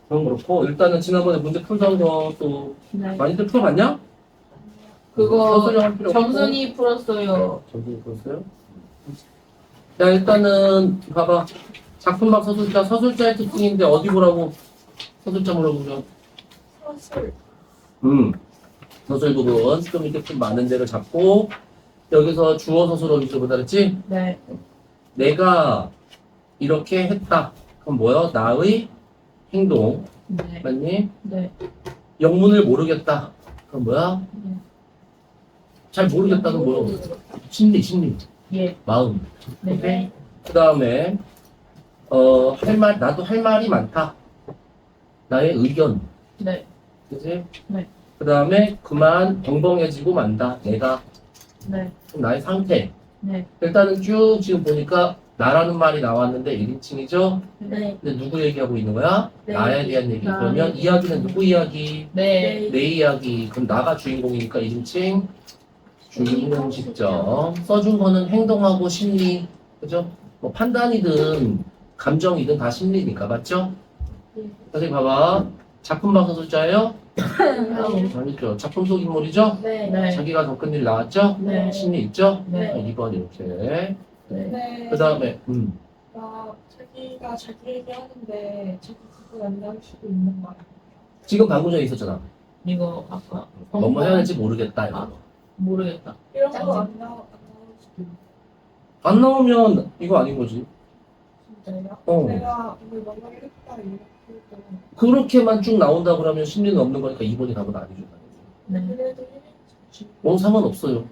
그건 그렇고 일단은 지난번에 문제 풀던 거 또 네. 많이들 풀어봤냐? 그거 서술형 필요 없고. 정선이 풀었어요. 정선이 풀었어요? 자 일단은 봐봐 작품막 서술자의 특징인데 어디 보라고 서술자 물어보죠. 서술. 서술 부분 좀 이렇게 좀 많은 데를 잡고 여기서 주어 서술어 위주보다 그랬지? 네. 내가 이렇게 했다. 그럼 뭐야? 나의 행동 네. 맞니? 네. 영문을 모르겠다. 그럼 뭐야? 네. 잘 모르겠다는 뭐야? 심리 예. 마음. 네. 그 다음에 나도 할 말이 많다. 나의 의견. 네. 그지? 네. 그 다음에 그만 벙벙해지고 만다. 내가 네. 나의 상태. 네. 일단은 쭉 지금 보니까 나라는 말이 나왔는데 1인칭이죠? 네. 근데 누구 얘기하고 있는 거야? 네. 나에 대한 얘기. 나 그러면 얘기. 이야기는 누구 이야기? 네. 내 이야기. 그럼 나가 주인공이니까 1인칭 주인공 시점. 써준 거는 행동하고 심리. 그죠? 뭐 판단이든 감정이든 다 심리니까. 맞죠? 네. 선생님 봐봐. 작품방 서술자예요? 네. 아니죠. 작품 속 인물이죠? 네. 네. 자기가 겪은 일 나왔죠? 네. 심리 있죠? 네. 2번 이렇게. 네. 네. 그 다음에 자기가 자기 얘기하는데 자기 그거 안 나올 수도 있는 거 아니에요? 지금 방금 전에 있었잖아. 이거 아까 뭐뭐 해야 될지 모르겠다. 이거. 아. 모르겠다. 이런 짱. 거 안 나올 수도 있는 안 나오면 이거 아닌 거지. 진짜요? 어. 내가 오늘 뭔가 했다 이렇게 했더니 그렇게만 쭉 나온다 그러면 심리는 없는 거니까 2번이 답은 아니죠. 네. 그래도 1인칭 상관없어요.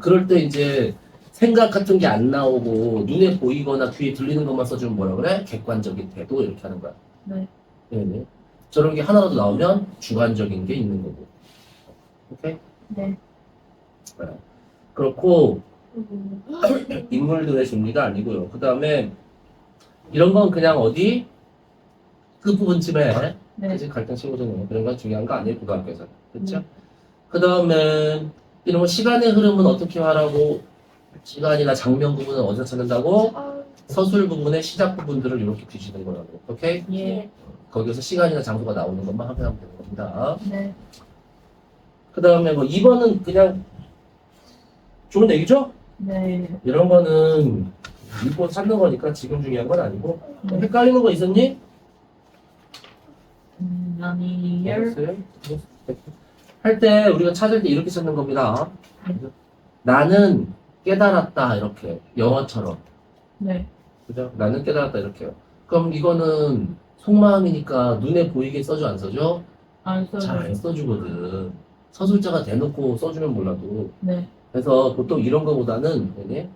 그럴 때 이제 생각 같은 게 안 나오고 눈에 보이거나 귀에 들리는 것만 써주면 뭐라 그래? 객관적인 태도 이렇게 하는 거야. 네. 네네. 저런 게 하나라도 나오면 주관적인 게 있는 거고. 오케이? 네. 네. 그렇고 음. 인물들의 심리가 아니고요. 그 다음에 이런 건 그냥 어디 끝부분쯤에 네. 그치? 갈등 친구들은 그런 건 중요한 거 아니에요, 고등학교에서. 그렇죠? 네. 그 다음에 이런 거 시간의 흐름은 어떻게 하라고 시간이나 장면 부분은 어디서 찾는다고? 아, 서술 부분의 시작 부분들을 이렇게 뒤지는 거라고. 오케이? 예. 거기서 시간이나 장소가 나오는 것만 확인하면 되는 겁니다. 네. 그 다음에 뭐 2번은 그냥 좋은 얘기죠? 네. 이런 거는 읽고 찾는 거니까 지금 중요한 건 아니고. 네. 헷갈리는 거 있었니? 아니요. 할 때 우리가 찾을 때 이렇게 찾는 겁니다. 나는 깨달았다 이렇게 영어처럼. 네. 그죠? 나는 깨달았다 이렇게요. 그럼 이거는 속마음이니까 눈에 보이게 써줘 안 써줘? 안 잘 써요. 써주거든. 서술자가 대놓고 써주면 몰라도. 네. 그래서 보통 이런 거보다는 네네.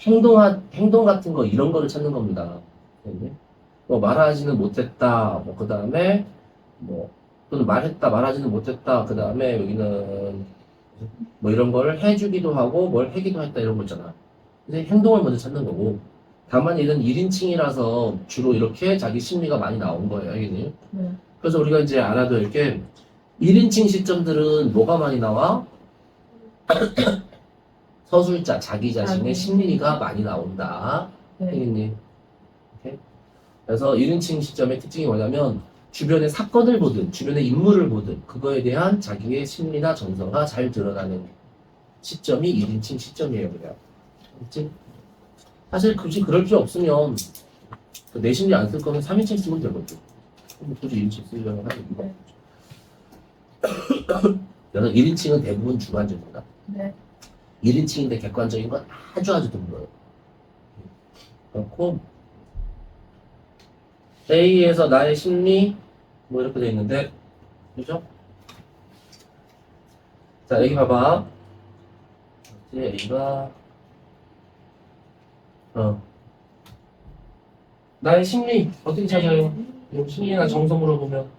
행동 같은 거 이런 거를 찾는 겁니다. 네네. 뭐 말하지는 못했다. 뭐 그 다음에 뭐 또는 말했다 말하지는 못했다. 그 다음에 여기는 뭐 이런 걸 해주기도 하고 뭘 하기도 했다 이런 거 있잖아. 근데 행동을 먼저 찾는 거고. 다만 얘는 1인칭이라서 주로 이렇게 자기 심리가 많이 나온 거예요. 알겠니? 네. 그래서 우리가 이제 알아둬야 할 게 1인칭 시점들은 뭐가 많이 나와? 서술자, 자기 자신의 심리가 많이 나온다. 네. 알겠니? 오케이? 그래서 1인칭 시점의 특징이 뭐냐면 주변의 사건을 보든 주변의 인물을 보든 그거에 대한 자기의 심리나 정서가 잘 드러나는 시점이 1인칭 시점이에요. 그래요. 그렇지? 사실 굳이 그럴 필요 없으면 내 심리 안 쓸 거면 3인칭 쓰면 되거든. 굳이 1인칭 쓰려고 하는 이유가 네. 없죠. 그래서 1인칭은 대부분 주관적이다. 네. 1인칭인데 객관적인 건 아주 드물어요. 그렇고 A에서 나의 심리 뭐 이렇게 돼 있는데 그죠? 자 여기 봐봐. 이제 A가 나의 심리 어떻게 찾아요? 심리나 정서 물어보면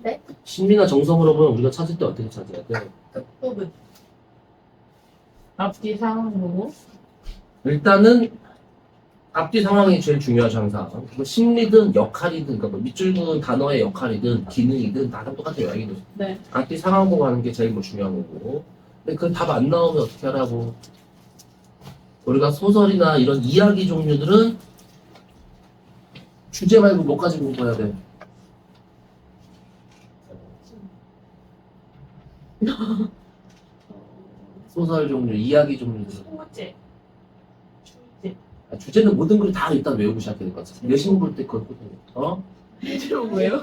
네? 심리나 정서 물어보면 우리가 찾을 때 어떻게 찾아야 돼? 부분. 앞뒤 상황 보고. 일단은 앞뒤 상황이 제일 중요하죠 항상. 뭐 심리든 역할이든 그러니까 뭐 밑줄 그은 단어의 역할이든 기능이든 다 똑같아요. 여기도 네. 앞뒤 상황 보고 하는 게 제일 뭐 중요한 거고 근데 그 답 안 나오면 어떻게 하라고? 우리가 소설이나 이런 이야기 종류들은 주제 말고 뭐까지 공부해야 돼? 소설 종류, 이야기 종류들. 소재, 주제, 주제는 모든 걸 다 일단 외우고 시작해야 될 것 같아. 내신 볼 때 그걸 어? 좀 왜요?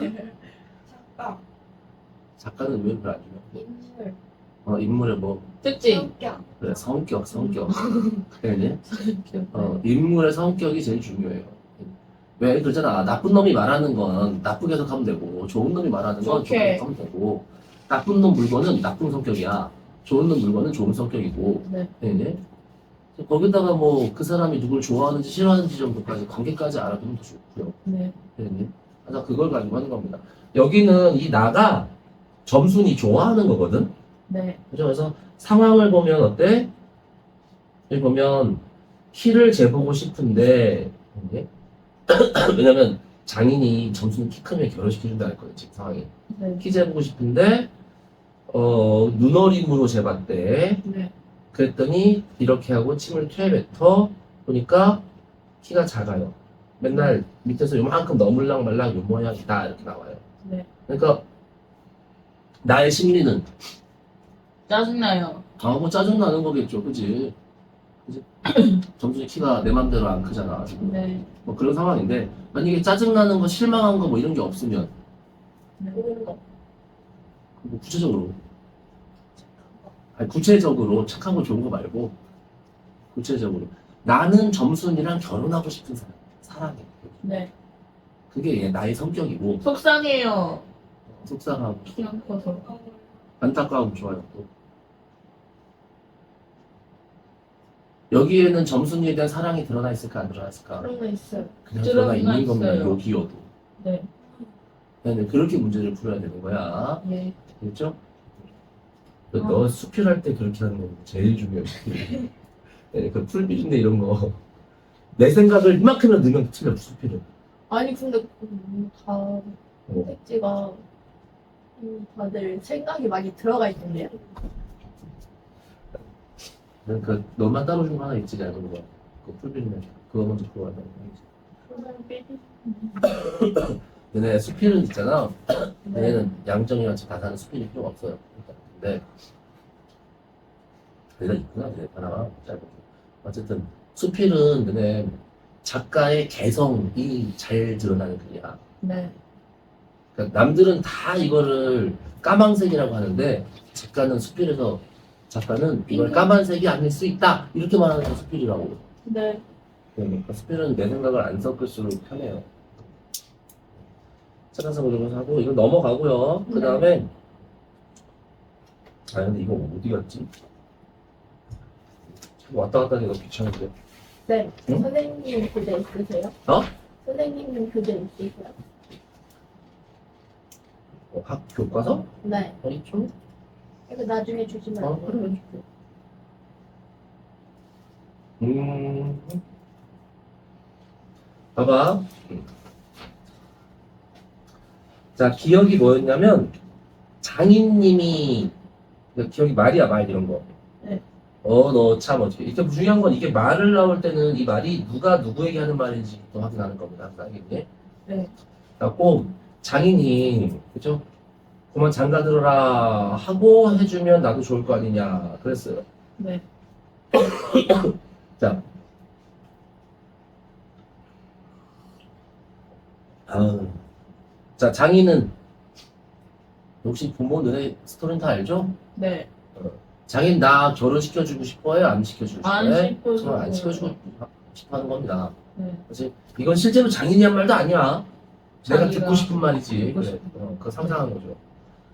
작가, 작가는 왜 그걸 안 주냐? 인물, 인물의 뭐 특징. 성격, 그래 성격 그래 인물의 성격이 제일 중요해요. 왜 그러잖아. 나쁜 놈이 말하는 건 나쁘게 해석하면 되고 좋은 놈이 말하는 건 좋게 좋게. 해석하면 되고 나쁜 놈 물건은 나쁜 성격이야. 좋은 놈 물건은 좋은 성격이고 네. 네. 거기다가 뭐 그 사람이 누굴 좋아하는지 싫어하는지 정도까지 관계까지 알아두면 더 좋고요. 네. 네. 그래서 그걸 가지고 하는 겁니다. 여기는 이 나가 점순이 좋아하는 거거든. 네. 그죠? 그래서 상황을 보면 어때? 여기 보면 키를 재보고 싶은데 네? 왜냐면 장인이 점순이 키 크면 결혼시켜준다 했거든 지금 상황이. 네. 키 재보고 싶은데 눈어림으로 재봤대. 네. 그랬더니 이렇게 하고 침을 퇴뱉어 보니까 키가 작아요. 맨날 밑에서 요만큼 넘을랑 말랑 요 모양이다 이렇게 나와요. 네. 그러니까 나의 심리는 짜증나요. 뭐 짜증나는 거겠죠, 그지? 그지? 점순이 키가 내 맘대로 안 크잖아, 지금. 네. 뭐 그런 상황인데, 만약에 짜증나는 거, 실망한 거 뭐 이런 게 없으면, 네. 좋은 거, 뭐 구체적으로, 아니, 구체적으로 착한 거 좋은 거 말고, 구체적으로. 나는 점순이랑 결혼하고 싶은 사람, 사랑해. 네. 그게 나의 성격이고, 속상해요. 속상하고, 키가 커서. 안타까우고 좋아요, 또. 여기에는 점순이에 대한 사랑이 드러나 있을까, 안 드러나 있을까? 그런 거 있어요. 그냥 드러나 드러나 있는 겁니다, 있어요. 여기여도. 네. 네, 그렇게 문제를 풀어야 되는 거야. 예. 그렇죠? 너 수필할 때 그렇게 하는 거 제일 중요해. 네, 그 풀비린내 이런 거. 내 생각을 이만큼이나 넣으면 틀려, 수필은. 아니 근데 다 어. 선택지가 다들 생각이 많이 들어가 있던데요. 그 너만 따로 준 거 하나 있지, 얇은 거. 그 풀비린내. 그거 먼저 풀어야 돼. 얘네 수필은 있잖아. 네. 얘네는 양정이랑 다 사는 수필이 필요가 없어요. 근데 얘가 있구나, 얘 하나가 짧은 거. 어쨌든 수필은 얘네 작가의 개성이 잘 드러나는 글이야. 네. 그러니까 남들은 다 이거를 까망색이라고 하는데 작가는 이걸 까만색이 아닐 수 있다 이렇게 말하는 게 수필이라고. 네. 그러니까 수필은 내 생각을 안 섞을수록 편해요. 찾아서 보도록 하고 이거 넘어가고요. 그 다음에 근데 이거 어디 갔지? 자꾸 왔다 갔다 하니까 귀찮은데. 네. 응? 선생님 그대 있으세요? 어? 선생님은 그대 있으세요? 학 교과서? 네. 어디 좀? 이거 나중에 주시면 안 돼요? 그래. 봐봐. 자, 기억이 뭐였냐면, 장인님이, 기억이 말이야, 말, 이런 거. 네. 너 참, 어떻게. 이게 중요한 건 이게 말을 나올 때는 이 말이 누가 누구에게 하는 말인지 또 확인하는 겁니다. 항상 알겠니? 네. 그래갖고, 장인이, 그죠? 그만 장가 들어라 하고 해주면 나도 좋을 거 아니냐. 그랬어요. 네. 자. 자, 장인은 혹시 부모 너네 스토리는 다 알죠? 네. 장인 나 결혼시켜주고 싶어요? 안 시켜주고 싶어요? 안 시켜주고 정말 안 시켜주고 싶어 하는 겁니다. 네. 그렇지? 이건 실제로 장인이 한 말도 아니야. 내가 자기가 듣고 싶은 말이지. 듣고 그래. 싶은 거. 그거 상상한 거죠.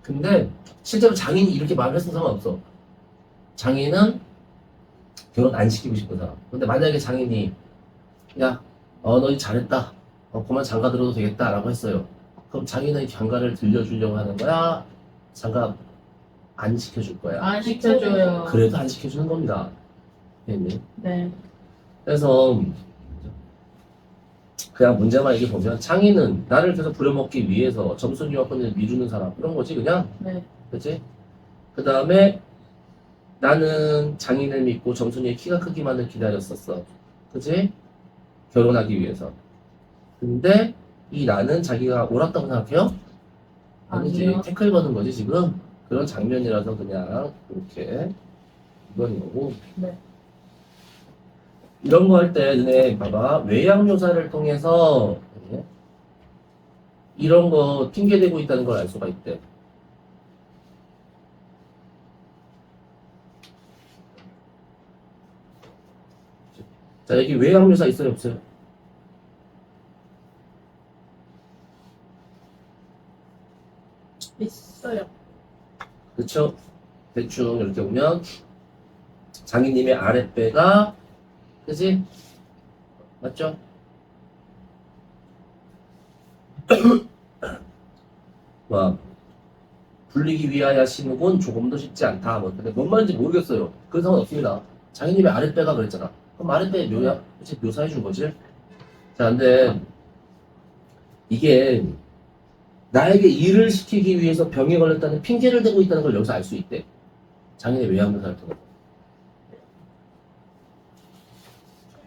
근데 실제로 장인이 이렇게 말을 했으면 상관없어. 장인은 결혼 안 시키고 싶은 사람. 근데 만약에 장인이 야, 너 잘했다. 그만 장가 들어도 되겠다라고 했어요. 그럼 장인은 장가를 들려주려고 하는 거야? 장가 안 시켜줄 거야? 안 시켜줘요. 그래도 안 시켜주는 겁니다. 네. 네. 그래서 그냥 문제만 이게 보면 장인은 나를 계속 부려먹기 위해서 점순이와婚을 미루는 사람 이런 거지 그냥. 네. 그치? 그 다음에 나는 장인을 믿고 정순이의 키가 크기만을 기다렸었어. 그지? 결혼하기 위해서. 근데 이 나는 자기가 옳았다고 생각해요? 아니지. 아니요. 태클 거는 거지 지금. 그런 장면이라서 그냥 이렇게 이건 거고. 네. 이런 거 할 때 너네 봐봐. 외양 묘사를 통해서 이런 거 핑계대고 있다는 걸 알 수가 있대. 자, 여기 외양 묘사 있어요, 없어요? 있어요. 그쵸? 대충 이렇게 보면 장인님의 아랫배가 그지? 맞죠? 와 불리기 위하여 심으곤 조금도 쉽지 않다. 뭐 근데 뭔 말인지 모르겠어요. 그런 상관 없습니다. 장인님의 아랫배가 그랬잖아. 그럼 아랫배 묘야? 그치? 묘사해 준 거지. 자, 근데 이게 나에게 일을 시키기 위해서 병에 걸렸다는 핑계를 대고 있다는 걸 여기서 알 수 있대. 장인의 외양묘사를 통해서.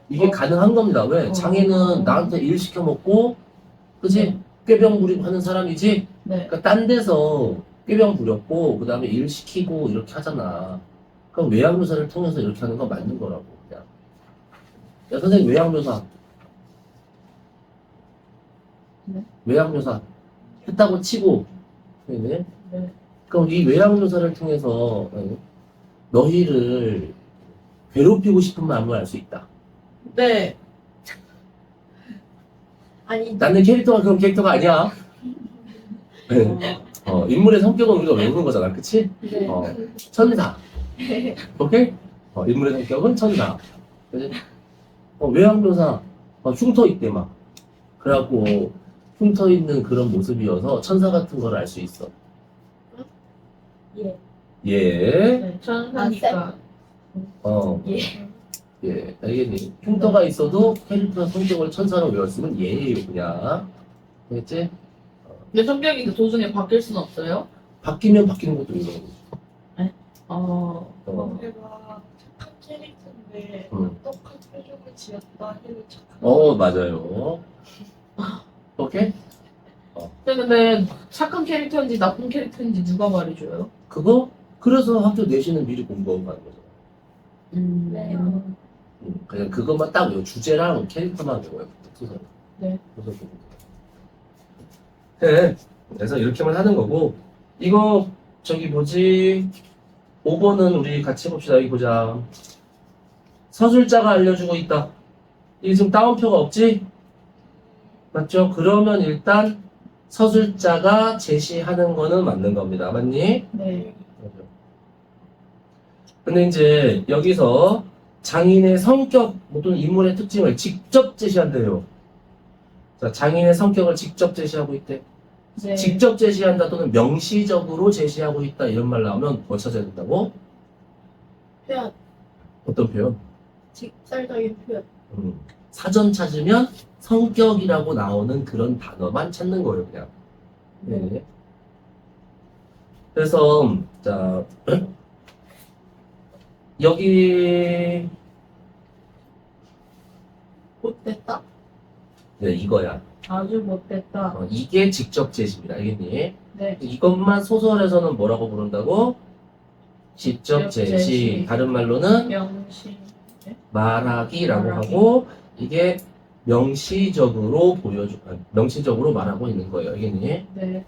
이게 가능한 겁니다. 왜? 장인은 나한테 일 시켜먹고, 그지? 꾀병 부리고 하는 사람이지? 네. 그러니까 딴 데서 꾀병 부렸고, 그 다음에 일 시키고 이렇게 하잖아. 그럼 외양묘사를 통해서 이렇게 하는 건 맞는 거라고, 그냥. 야, 선생님, 외양묘사. 네. 외양묘사. 했다고 치고, 네. 네. 그럼 이 외양묘사를 통해서 너희를 괴롭히고 싶은 마음을 알 수 있다. 네. 아니, 나는 캐릭터가 그런 캐릭터가 아니야. 인물의 성격은 우리가 외우는 거잖아, 그치? 네. 천사. 오케이? 인물의 성격은 천사. 그치? 외양묘사, 흉터 있대, 막. 그래갖고, 흉터 있는 그런 모습이어서 천사 같은 걸 알 수 있어. 예. 예. 네. 천사니까. 예. 예. 알겠니? 흉터가 있어도 캐릭터 성격을 천사로 외웠으면 예예요, 그냥. 알겠지? 근데 성격이 도중에 바뀔 순 없어요? 바뀌면 바뀌는 것도 있는 거지. 내가 착한 캐릭터인데 음. 똑똑한 표정을 지었다 해도 착한 맞아요. 오케이? 근데 착한 캐릭터인지 나쁜 캐릭터인지 누가 말해줘요? 그거? 그래서 학교 내신은 미리 공부하고 가는 거죠. 네. 그냥 그것만 딱 외워. 주제랑 캐릭터만 외워요. 특수선. 네. 네. 그래서 이렇게만 하는 거고, 이거, 저기 뭐지? 5번은 우리 같이 해봅시다. 여기 보자. 서술자가 알려주고 있다. 이게 지금 따옴표가 없지? 맞죠? 그러면 일단 서술자가 제시하는 거는 맞는 겁니다. 맞니? 네. 근데 이제 여기서 장인의 성격 또는 인물의 특징을 직접 제시한대요. 자, 장인의 성격을 직접 제시하고 있대. 네. 직접 제시한다 또는 명시적으로 제시하고 있다 이런 말 나오면 뭐 찾아야 된다고? 표현. 어떤 표현? 직설적인 표현. 사전 찾으면 성격이라고 나오는 그런 단어만 찾는 거예요, 그냥. 네. 그래서 자 여기 못됐다. 네, 이거야. 아주 못됐다. 이게 직접 제시입니다. 알겠니? 네. 이것만 소설에서는 뭐라고 부른다고? 직접 제시. 제시. 다른 말로는 명시. 말하기라고 말하기. 하고 이게 명시적으로 명시적으로 말하고 있는 거예요. 알겠니? 네.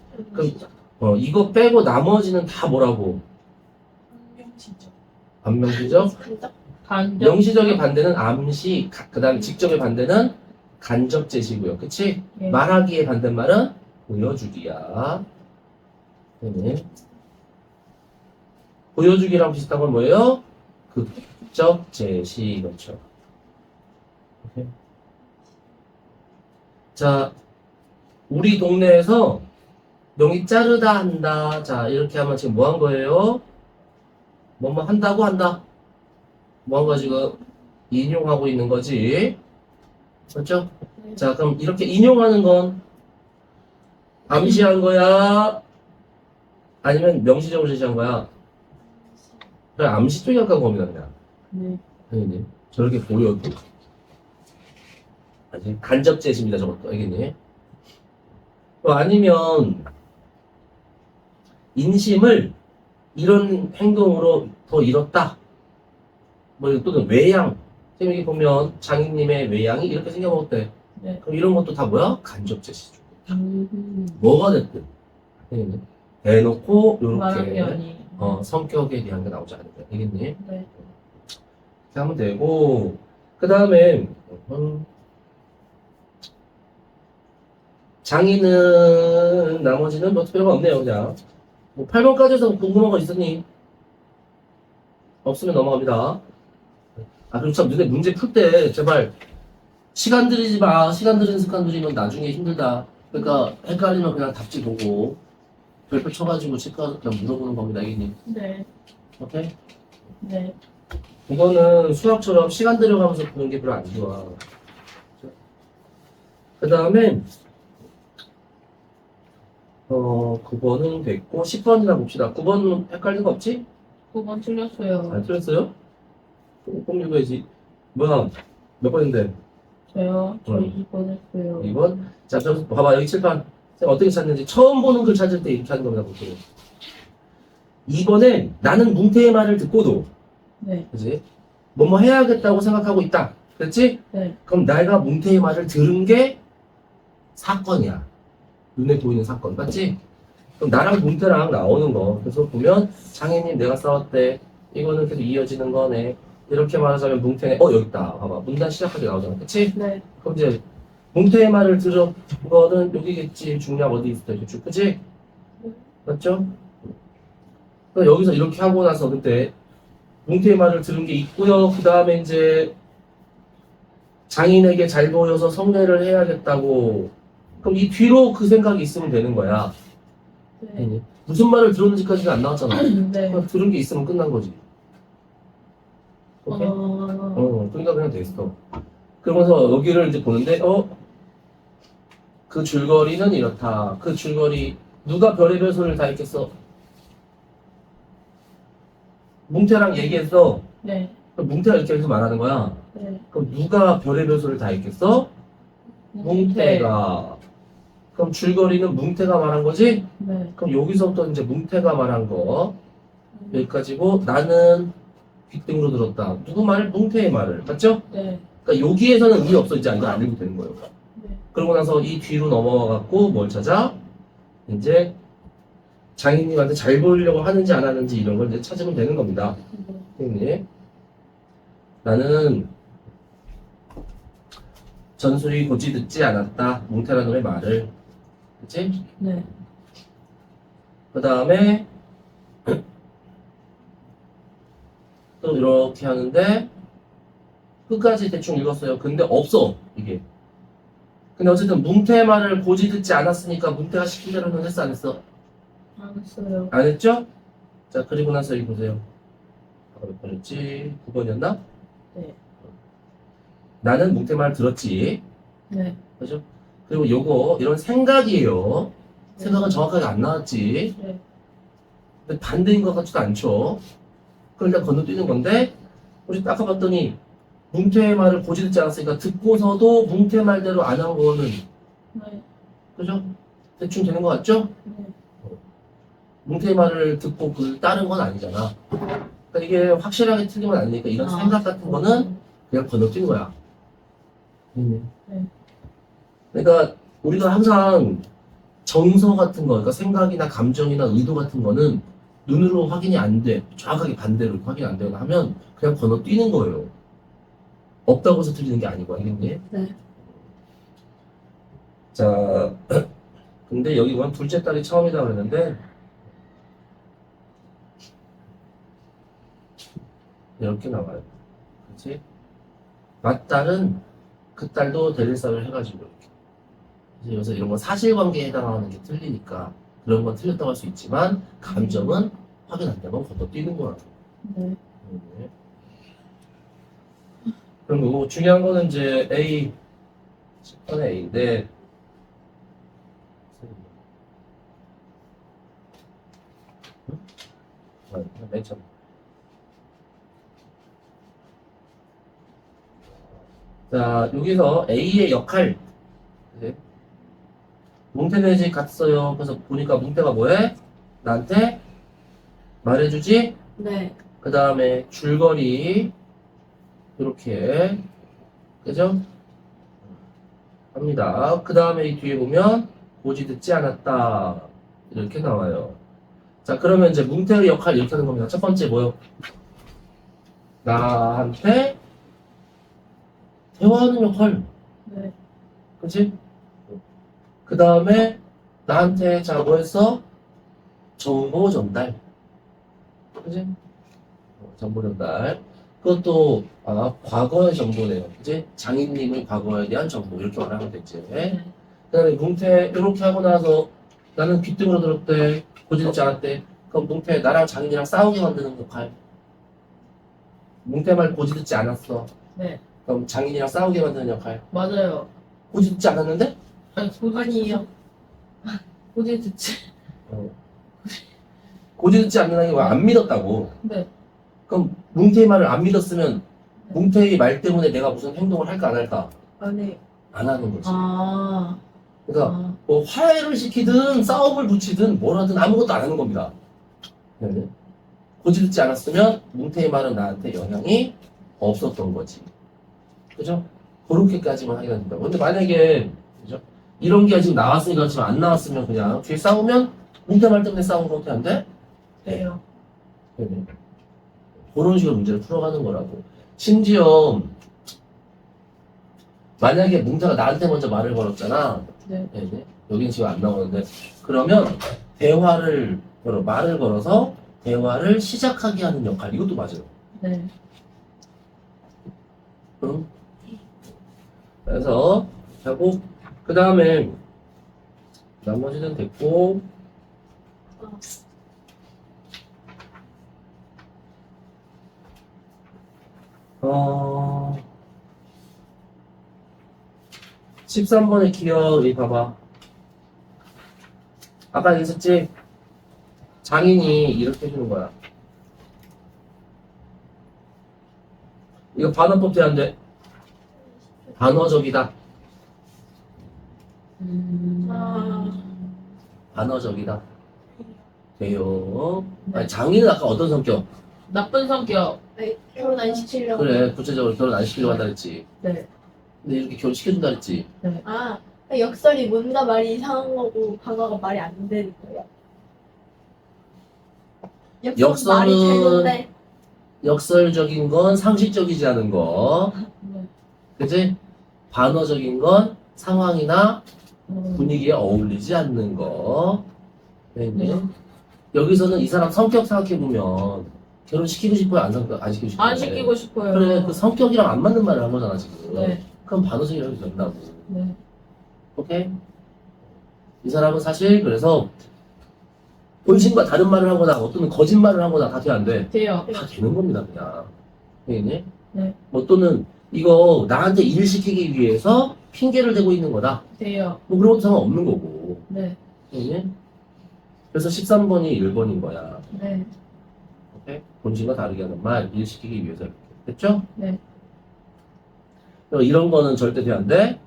그럼 이거 빼고 나머지는 다 뭐라고? 명시죠. 반명시적? 간접. 명시적의 반대는 암시, 그 다음에 직접의 반대는 간접 제시고요. 그치? 예. 말하기의 반대말은 보여주기야. 네. 보여주기랑 비슷한 건 뭐예요? 극적 제시, 그렇죠. 오케이. 자, 우리 동네에서 명이 자르다 한다. 자, 이렇게 하면 지금 뭐 한 거예요? 뭐뭐 한다고 한다. 뭐 한 거 지금 인용하고 있는 거지. 그렇죠? 네. 자, 그럼 이렇게 인용하는 건 암시한 거야? 아니면 명시적으로 제시한 거야? 그냥 암시 쪽에 가까운 겁니다, 그냥. 네. 알겠니? 저렇게 보여도. 아직 간접제시입니다, 저것도. 알겠니? 아니면, 인심을 이런 행동으로 더 잃었다. 뭐, 또는 외양. 지금 여기 보면 장인님의 외양이 이렇게 생겨먹었대. 네. 그럼 이런 것도 다 뭐야? 간접제시죠. 음. 뭐가 됐든. 알겠니? 대놓고, 말하는 게 요렇게, 아니. 성격에 대한 게 나오지 않는 거야. 알겠니? 네. 이렇게 하면 되고, 그 다음에, 장인은, 나머지는 뭐 특별한 거 없네요, 그냥. 뭐 8번까지 해서 궁금한 거 있었니? 없으면 넘어갑니다. 아, 그리고 참, 너네 문제 풀 때, 제발, 시간 들이지 마. 시간 들이는 습관 들이면 나중에 힘들다. 그러니까, 헷갈리면 그냥 답지 보고, 별표 쳐가지고 체크해서 그냥 물어보는 겁니다, 이게. 네. 오케이? 네. 이거는 수학처럼 시간 들여가면서 보는 게 별로 안 좋아. 그 다음에, 9번은 됐고, 10번이나 봅시다. 9번은 헷갈린 거 없지? 9번 틀렸어요. 안 틀렸어요? 꼭 읽어야지. 뭐야, 몇 번인데? 저요? 저 응. 2번 했어요. 2번? 자, 저 봐봐, 여기 칠판. 어떻게 찾는지. 처음 보는 글 찾을 때 이렇게 하는 겁니다, 보통. 2번엔 나는 뭉태의 말을 듣고도, 네. 그지? 뭐뭐 해야겠다고 생각하고 있다. 그렇지? 네. 그럼 내가 뭉태의 말을 들은 게 사건이야. 눈에 보이는 사건. 맞지? 그럼 나랑 뭉태랑 나오는 거. 그래서 보면, 장애님 내가 싸웠대. 이거는 계속 이어지는 거네. 이렇게 말하자면 뭉태네. 여기 있다. 봐봐. 문단 시작하게 나오잖아. 그치? 네. 그럼 이제, 뭉태의 말을 들은 거는 여기겠지. 중량 어디 있을 때. 그치? 맞죠? 그럼 여기서 이렇게 하고 나서 그때, 뭉태의 말을 들은 게 있고요. 그 다음에 이제, 장인에게 잘 보여서 성례를 해야겠다고. 그럼 이 뒤로 그 생각이 있으면 되는 거야. 네. 무슨 말을 들었는지까지는 안 나왔잖아. 네. 그냥 들은 게 있으면 끝난 거지. 오케이? 그러니까 그냥 됐어. 그러면서 여기를 이제 보는데, 그 줄거리는 이렇다. 그 줄거리, 누가 별의별 소리를 다 했겠어? 뭉태랑 얘기했어. 네. 그럼 뭉태가 이렇게 해서 말하는 거야. 네. 그럼 누가 별의별 소리를 다 했겠어? 뭉태가. 그럼 줄거리는 뭉태가 말한 거지? 네. 그럼 여기서부터 이제 뭉태가 말한 거 여기까지고 나는 귓등으로 들었다. 누구 말을? 뭉태의 말을. 맞죠? 네. 그러니까 여기에서는 의미 없어. 이제 이거 안 읽어도 되는 거예요. 네. 그러고 나서 이 뒤로 넘어가갖고 뭘 찾아? 이제 장인님한테 잘 보이려고 하는지 안 하는지 이런 걸 이제 찾으면 되는 겁니다. 선생님. 나는 전술이 고지 듣지 않았다. 뭉태라는 놈의 말을. 그치? 네. 그 다음에 또 이렇게 하는데 끝까지 대충 읽었어요. 근데 없어 이게. 근데 어쨌든 뭉태의 말을 고지 듣지 않았으니까 뭉태가 시킨 대로는 했어 안 했어? 안 했어요. 안 했죠? 자 그리고 나서 여기 보세요. 아까 몇 번이었지? 9번이었나? 네. 나는 뭉태 말 들었지. 네. 그죠? 그리고 요거 이런 생각이에요. 네. 생각은 정확하게 안 나왔지. 네. 근데 반대인 것 같지도 않죠. 그걸 일단 건너뛰는 건데 우리 아까 봤더니 뭉태의 말을 고지 듣지 않았으니까 듣고서도 뭉태 말대로 안 한 거는 네. 그죠? 대충 되는 것 같죠? 네. 뭉태의 말을 듣고 그 따른 건 아니잖아. 그러니까 이게 확실하게 틀린 건 아니니까 이런 생각 같은 거는 그냥 건너뛴 거야. 네. 그러니까 우리가 항상 정서 같은 거, 그러니까 생각이나 감정이나 의도 같은 거는 눈으로 확인이 안 돼. 정확하게 반대로 확인 안 되거나 하면 그냥 건너뛰는 거예요. 없다고 해서 틀리는 게 아니고, 알겠니? 네. 자, 근데 여기 보면 둘째 딸이 처음이다 그랬는데 이렇게 나와요. 그렇지? 맏딸은 그 딸도 대릴사를 해가지고 이렇게. 그래서 여기서 이런 건 사실관계에 해당하는 게 틀리니까 그런 건 틀렸다고 할 수 있지만 감정은 확인 안 되면 건너뛰는 거야. 네. 네. 그리고 중요한 거는 이제 A 10번의 A인데 맨 처음 자, 여기서 A의 역할. 네. 뭉태네 집 갔어요. 그래서 보니까 뭉태가 뭐해? 나한테 말해주지? 네. 그 다음에 줄거리. 이렇게. 그죠? 합니다. 그 다음에 이 뒤에 보면 고지 듣지 않았다. 이렇게 나와요. 자, 그러면 이제 뭉태의 역할 이렇게 하는 겁니다. 첫 번째 뭐요? 나한테 대화하는 역할. 네. 그치? 그 다음에 나한테 자 뭐 했어? 정보 전달. 그치? 정보 전달. 그것도 과거의 정보네요. 그치? 장인님의 과거에 대한 정보 이렇게 말하면 되지. 네. 그 다음에 뭉태 이렇게 하고 나서 나는 귀등으로 들었대. 고지듣지 않았대. 그럼 뭉태 나랑 장인이랑 싸우게 만드는 역할. 뭉태 말 고지듣지 않았어. 네. 그럼 장인이랑 싸우게 만드는 역할. 맞아요. 고지듣지 않았는데? 아니, 아니에요. 고지 듣지. 고지듣지 않는 게 안 믿었다고. 네. 그럼 뭉태의 말을 안 믿었으면 뭉태의 말 때문에 내가 무슨 행동을 할까 안 할까? 아니. 안 하는 거지. 아. 그러니까 뭐 화해를 시키든 싸움을 붙이든 뭘 하든 아무것도 안 하는 겁니다. 네. 고지듣지 않았으면 뭉태의 말은 나한테 영향이 없었던 거지. 그죠? 그렇게까지만 하게 된다. 근데 만약에 그죠? 이런 게 지금 나왔으니까 지금 안 나왔으면 그냥 뒤에 싸우면 뭉태 말 때문에 싸운 건데 안 돼? 네요. 네. 그런 식으로 문제를 풀어가는 거라고. 심지어 만약에 뭉태가 나한테 먼저 말을 걸었잖아. 네. 네. 여기는 지금 안 나오는데 그러면 말을 걸어서 대화를 시작하게 하는 역할 이것도 맞아요. 네. 그래서 하고 그 다음에 나머지는 됐고 어 13번의 기억 여기 봐봐. 아까 있었지? 장인이 이렇게 해주는 거야. 이거 반어법 제한돼. 반어적이다. 반어적이다. 돼요. 아니, 장인은 아까 어떤 성격? 나쁜 성격. 네. 결혼 안 시키려고. 그래, 구체적으로 결혼 안 시키려고 한다 그랬지. 네. 근데 이렇게 결혼시켜준다 그랬지. 아, 역설이 뭔가 말이 이상한 거고 방어가 말이 안 되는 거예요. 역설 말이 역설은 되는데 역설적인 건 상식적이지 않은 거. 네. 그지? 반어적인 건 상황이나 음. 분위기에 어울리지 않는 거. 네, 네. 네. 여기서는 이 사람 성격 생각해보면 결혼시키고 싶어요? 안 시키고 싶어요? 안 시키고 싶어요. 그래, 그 성격이랑 안 맞는 말을 한 거잖아, 지금. 네. 그럼 반어적이라고 된다고. 네. 오케이? 이 사람은 사실 그래서 본심과 다른 말을 하거나 어떤 거짓말을 하거나 다 돼 안 돼? 돼요. 다 되는 겁니다, 그냥. 알겠니? 네. 뭐 또는 이거 나한테 일 시키기 위해서 핑계를 대고 있는 거다. 돼요. 뭐 그런 것도 상관없는 거고. 네. 알겠니? 그래서 13번이 1번인 거야. 네. 오케이? 본심과 다르게 하는 말, 일 시키기 위해서 이렇게. 됐죠? 네. 그럼 이런 거는 절대 돼 안 돼?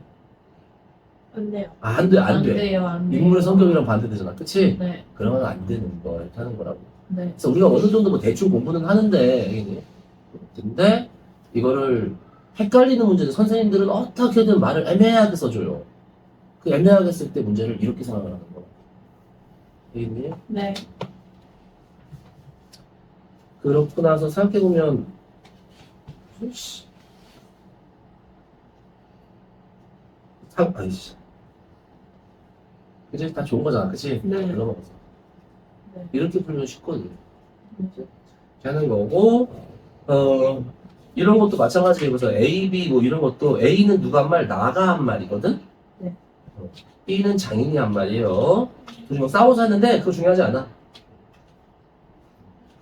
안 돼요. 안 돼, 안 돼. 돼요. 안 돼요. 인물의 성격이랑 반대되잖아. 그치? 네. 그러면 안 되는 거 이렇게 하는 거라고. 네. 그래서 우리가 어느 정도 뭐 대충 공부는 하는데, 근데 이거를 헷갈리는 문제는 선생님들은 어떻게든 말을 애매하게 써줘요. 그 애매하게 쓸 때 문제를 이렇게 생각을 하는 거. 알겠니? 네. 그렇고 나서 생각해보면, 아이씨. 그치? 다 좋은 거잖아. 그치? 네. 불러먹어서. 네. 이렇게 풀면 쉽거든. 그치? 하는 거고, 이런 것도 마찬가지예요. 그래서 A, B 뭐 이런 것도 A는 누가 한 말, 나가 한 말이거든? 네. B는 장인이 한 말이에요. 둘이 막 싸워서 하는데 그거 중요하지 않아.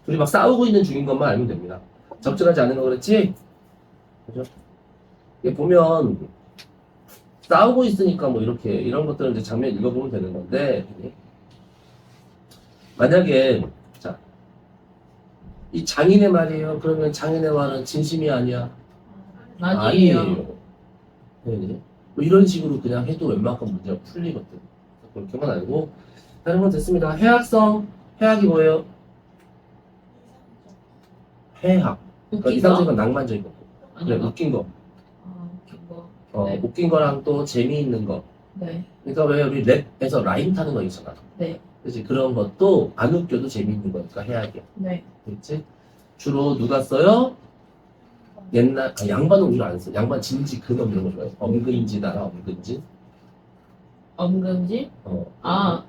둘이 막 싸우고 있는 중인 것만 알면 됩니다. 적절하지 않은 거 그랬지? 그죠? 이게 보면 싸우고 있으니까 뭐 이렇게 이런 것들은 이제 장면 읽어보면 되는 건데 만약에 자, 이 장인의 말이에요. 그러면 장인의 말은 진심이 아니야. 아니에요. 네. 뭐 이런 식으로 그냥 해도 웬만큼 문제가 풀리거든. 그렇게만 알고 다른 건 됐습니다. 해학성, 해학이 뭐예요? 해학. 그러니까 웃긴 이상적인 거? 건 낭만적인 거고. 그래, 아니요. 웃긴 거. 웃긴 거. 네. 네. 웃긴 거랑 또 재미있는 거. 네. 그러니까 왜 우리 랩에서 라임 타는 거 있잖아. 네. 그치? 그런 것도 안 웃겨도 재미있는 거니까 해학이야. 네. 그렇지? 주로 누가 써요? 옛날 양반은 우리가 안 써. 양반 진지 근엄 이런 거 좋아해. 엄근진 알아? 엄근진? 엄금지? 어.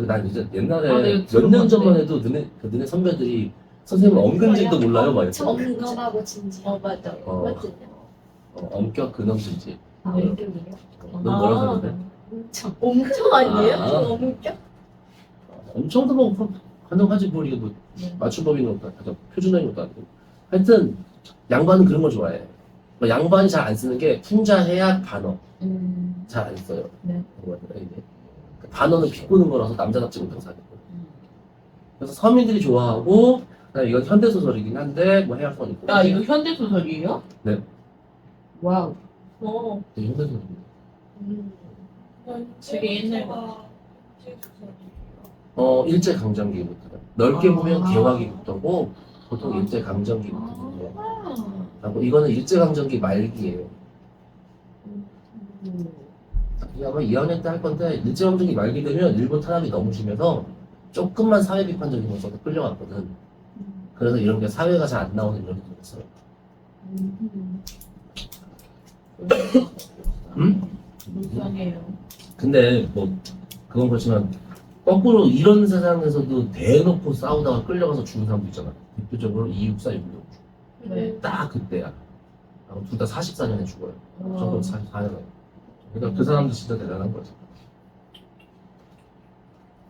난 이제 옛날에 아, 네, 몇 년 들어봤는데. 전만 해도 너네 선배들이 선생님 엄근진도 몰라요? 막 이랬어. 엄근하고 진지. 맞아. 맞지? 엄격 근엄 진지. 아, 네. 엄격이요? 너 뭐라고 하는데? 엄청 아니에요? 아. 엄격? 엄청도 뭐 가능하지 뭐 이게 뭐 네. 맞춤법인 것도 아니고 표준어인 것도 아니고 하여튼 양반은 그런 걸 좋아해. 그러니까 양반이 잘 안 쓰는 게 풍자, 해약, 반어 잘 안 써요. 네. 반어는 비꼬는 거라서 남자답지 못한 사람이고. 음. 그래서 서민들이 좋아하고 그다음에 이건 현대소설이긴 한데 뭐 해약선 있고. 아, 이거 현대소설이에요? 네. 와우. 되게 현대소설입니다. 되게 옛날 거. 일제 강점기부터 넓게 아. 보면 개화기부터고 보통 일제 강점기부터. 아. 하고 이거는 일제 강점기 말기예요. 이게 아마 2학년 때 할 건데 일제 강점기 말기 되면 일본 탄압이 너무 심해서 조금만 사회 비판적인 거 써도 끌려갔거든. 그래서 이런 게 사회가 잘 안 나오는 이런 게 있어요. 응? 불쌍해요. 근데 뭐 그건 그렇지만 거꾸로 이런 세상에서도 대놓고 싸우다가 끌려가서 죽은 사람도 있잖아. 대표적으로 이육사 육룡. 네. 딱 그때야. 둘 다 44년에 죽어요. 저도 44년에. 그러니까 그 사람도 진짜 대단한 거지.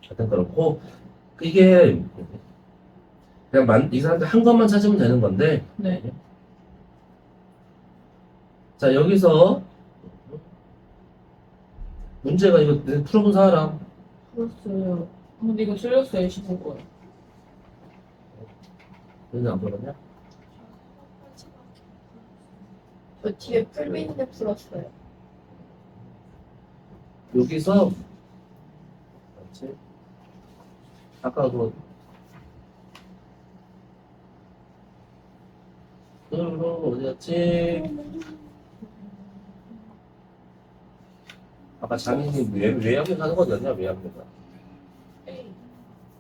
하여튼 그렇고 이게 그냥 이 사람들 한 것만 찾으면 되는 건데 네. 자 여기서 문제가 이거 풀어본 사람 풀었어요. 근데 이거 틀렸어요, 15번. 너는 안 풀었냐? 저 뒤에 풀빈데 풀었어요. 여기서 그렇지? 아까 그거 어디였지? 아까 장인님 외양면 하는 거였냐? 외양면가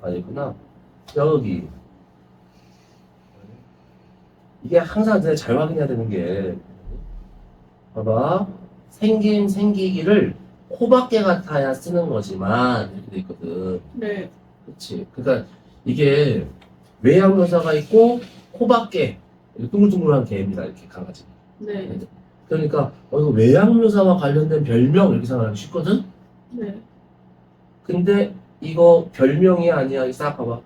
아니구나. 여기 이게 항상 내가 잘 확인해야 되는 게 봐봐 생기기를 코밖에 같아야 쓰는 거지만 이렇게 돼 있거든. 네. 그렇지. 그러니까 이게 외양묘사가 있고 코밖에 이렇게 둥글둥글한 개입니다. 이렇게 강아지. 네. 그러니까 이거 외양묘사와 관련된 별명 이렇게 생각하기 쉽거든. 네. 근데 이거 별명이 아니야. 이거 싹 봐봐.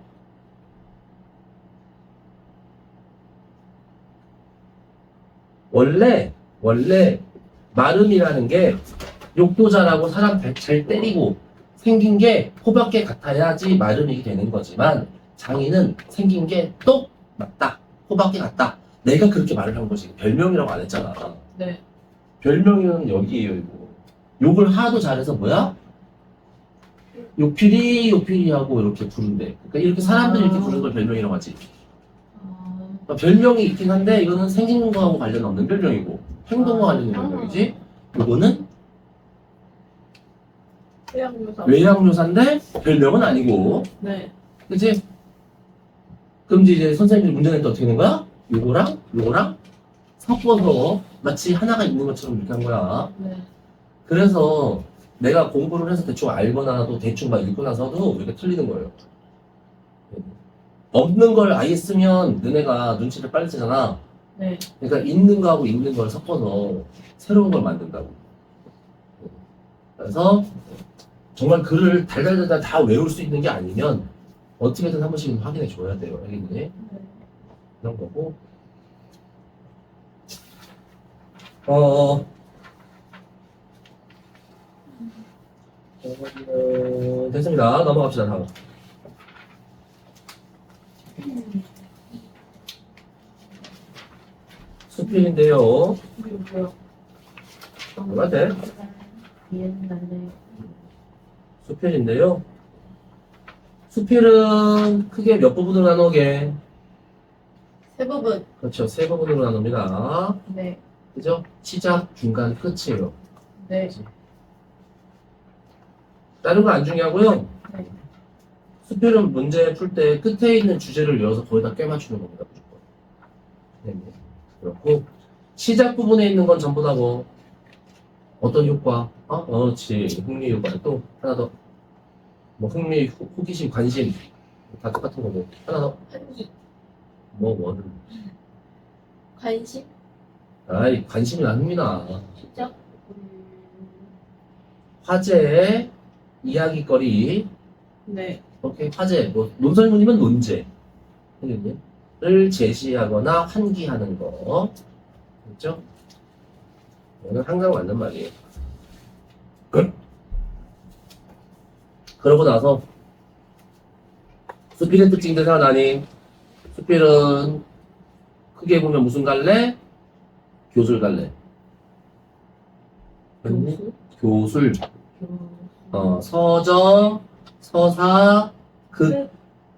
원래 마름이라는 게 욕도 잘하고 사람 잘 때리고 생긴 게 코밖에 같아야지 마름이 되는 거지만 장인은 생긴 게 똑 맞다. 코밖에 같다. 내가 그렇게 말을 한 거지. 별명이라고 안 했잖아. 네. 별명은 여기에요. 이거. 욕을 하도 잘해서 뭐야? 요필이 하고 이렇게 부른대. 그러니까 이렇게 사람들이 이렇게 부르는 걸 별명이라고 하지. 그러니까 별명이 있긴 한데 이거는 생긴 거하고 관련 없는 별명이고 행동과 관련 있는 별명이지. 이거는 외양묘사. 외양묘사인데 별명은 아니고, 네. 그치? 그럼 이제 선생님들이 문제 낼 때 어떻게 되는 거야? 요거랑 섞어서 마치 하나가 있는 것처럼 이렇게 한 거야. 네. 그래서 내가 공부를 해서 대충 알거나도 대충 막 읽고 나서도 이렇게 틀리는 거예요. 없는 걸 아예 쓰면 너네가 눈치를 빨리 채잖아. 네. 그러니까 있는 거하고 있는 걸 섞어서 새로운 걸 만든다고. 그래서 정말 글을 달달달달 다 외울 수 있는 게 아니면 어떻게든 한 번씩 확인해 줘야 돼요. 알겠니? 그런 거고. 됐습니다. 넘어갑시다. 다음. 숲이 수필인데요. 이게 뭐야? 뭐가 돼? 이해는 안 돼. 수필인데요. 수필은 크게 몇 부분으로 나누게? 세 부분. 그렇죠. 세 부분으로 나눕니다. 네. 그죠? 시작, 중간, 끝이에요. 네. 다른 거 안 중요하고요. 네. 수필은 문제 풀 때 끝에 있는 주제를 외워서 거의 다 꿰맞추는 겁니다. 무조건. 네. 그렇고 시작 부분에 있는 건 전부 다 뭐 어떤 효과? 그렇지. 흥미 효과. 또 하나 더. 뭐 흥미, 호기심, 관심 다 똑같은 거고. 하나 더. 환기. 뭐. 관심. 아이, 관심이나 흥미나. 시작. 화제, 이야기거리. 네. 오케이. 화제. 뭐 논설문이면 논제. 를 제시하거나 환기하는 거. 그렇죠? 이거는 항상 맞는 말이에요. 그러고 나서 수필의 특징들 생각나니? 수필은 크게 보면 무슨 갈래? 교술 갈래. 교수? 교술. 교수. 서정, 서사, 극.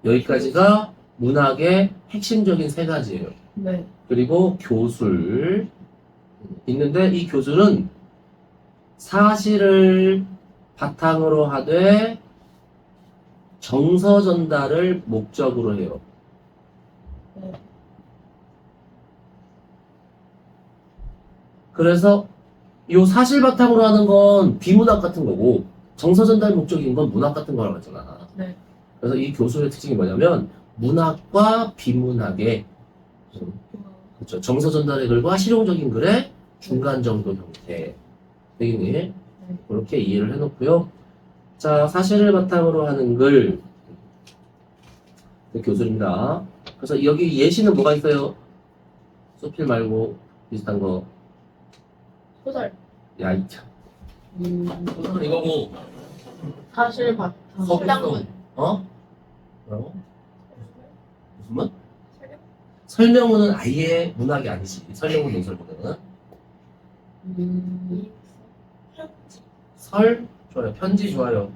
여기까지가 문학의 핵심적인 세 가지예요. 네. 그리고 교술. 있는데 이 교술은 사실을 바탕으로 하되 정서 전달을 목적으로 해요. 네. 그래서 이 사실 바탕으로 하는 건 비문학 같은 거고 정서 전달 목적인 건 문학 같은 거라고 했잖아. 네. 그래서 이 교술의 특징이 뭐냐면 문학과 비문학의 그렇죠. 정서 전달의 글과 실용적인 글의 중간 정도 형태. 되겠니? 그렇게 이해를 해놓고요. 자, 사실을 바탕으로 하는 글. 교술입니다. 그래서 여기 예시는 뭐가 있어요? 수필 말고 비슷한 거. 소설. 야, 이 참. 이거고. 사실 바탕. 설명문. 뭐라고? 무슨 문? 설명문은 아예 문학이 아니지. 설명문 논설문은. 편지. 설? 좋아요. 편지 좋아요.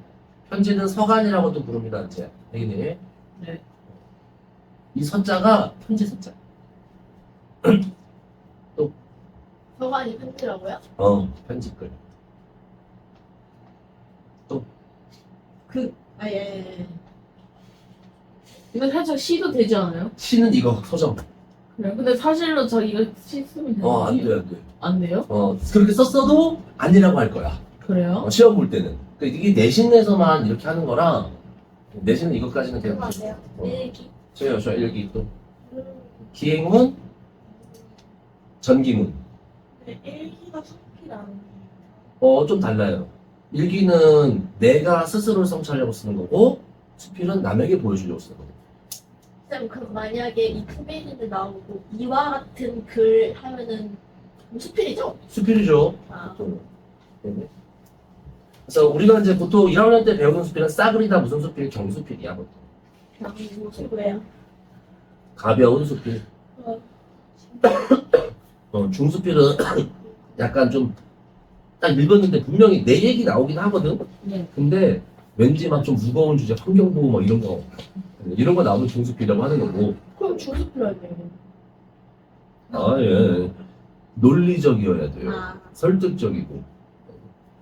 편지는 서간이라고도 부릅니다. 이제. 여기네. 네. 이 서자가 편지 서자. 서관이 편지라고요? 편지글. 아, 예. 이거 살짝 시도 되지 않아요? 시는 이거 서정. 그래요? 근데 사실로 저 이거 시 쓰면 되는 거 안 돼, 아니에요? 안 돼. 안 돼요? 그렇게 썼어도 아니라고 할 거야. 그래요? 시험 볼 때는. 그러니까 이게 내신에서만 이렇게 하는 거랑 내신은 이것까지는 그냥 맞아요. 일기. 저요, 일기 또. 기행문, 전기문. 네, 일기가 수필 아니에요. 좀 달라요. 일기는 내가 스스로 성취하려고 쓰는 거고, 수필은 남에게 보여주려고 쓰는 거고. 쌤, 그럼 만약에 이 투베이지드 나오고 이와 같은 글 하면은 수필이죠? 수필이죠. 아, 네. 그래서 우리가 이제 보통 1학년 때 배우는 수필은 싸그리다 무슨 수필? 경수필이야, 보통. 뭐예요? 가벼운 수필. 중수필은 약간 좀 딱 읽었는데 분명히 내 얘기 나오긴 하거든. 네. 근데 왠지 막 좀 무거운 주제, 환경보호 뭐 이런 거 나오면 중수필이라고 하는 거고. 그럼 중수필 아니에요? 예. 논리적이어야 돼요. 아, 설득적이고.